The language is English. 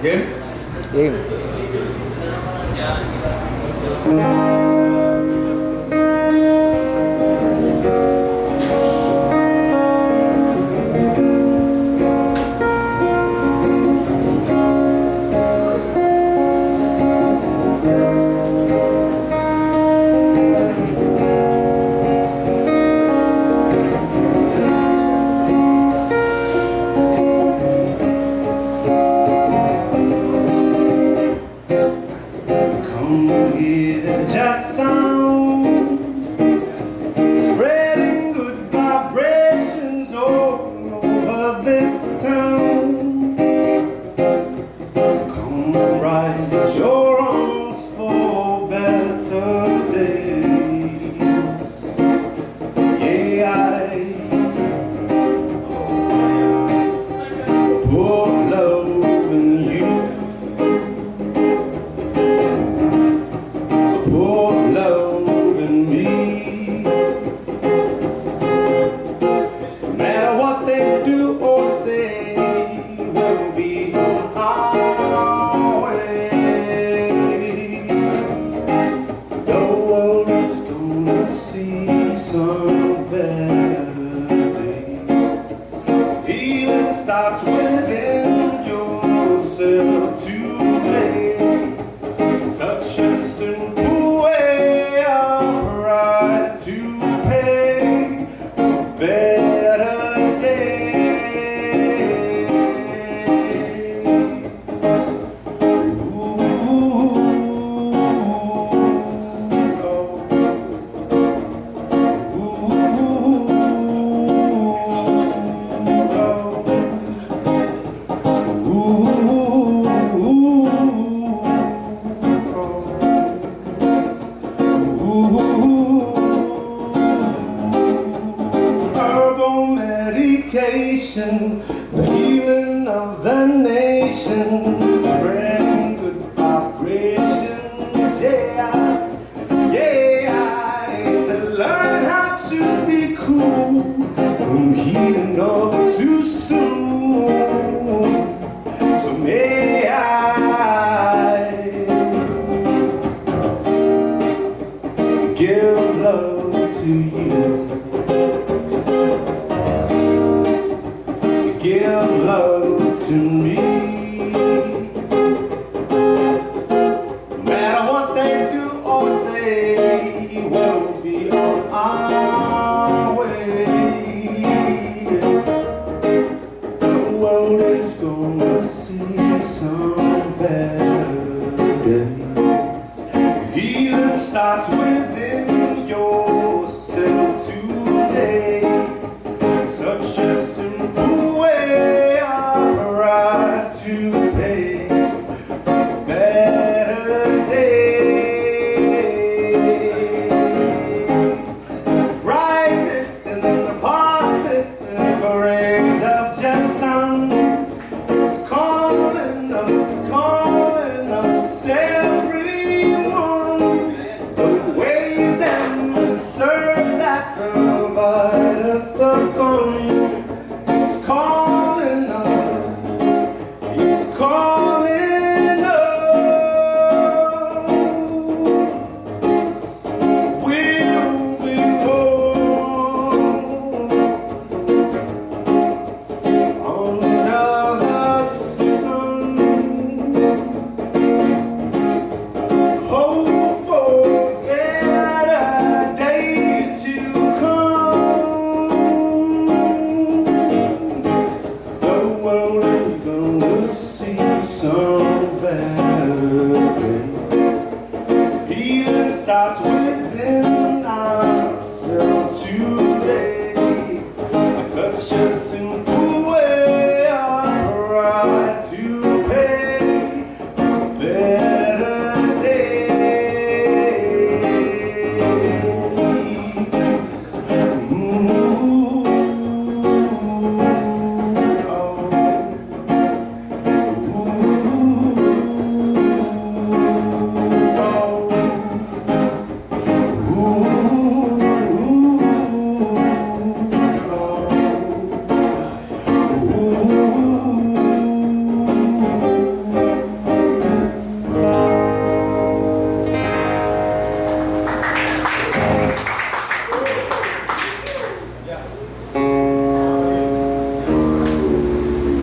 Game? Game. Just sound spreading good vibrations all over this town. Come right your arms for better days. Yeah, I put love in you. Put love in me. No matter what they do or say, we'll be on our way. The world is gonna see some better days. Healing starts within yourself today. Such a simple way of price to pay for better days. Ooh, oh. Ooh, oh. Ooh. Herbal medication, the healing of the nation, spreading good vibrations, yeah, yeah. So learn how to be cool from heating up too soon. So may I give love to you. Give love to me. No matter what they do or say, we'll be on our way. The world is gonna see some better days. Healing starts within yourself today. Such a simple way of rise to pay better days. Brightness in the posits and the range of just sun is calling us everyone. The ways and the serve that provide us the fun. It's calling us. It's calling us. We'll be home under the sun. Hope for better days to come. The world is gonna see some bad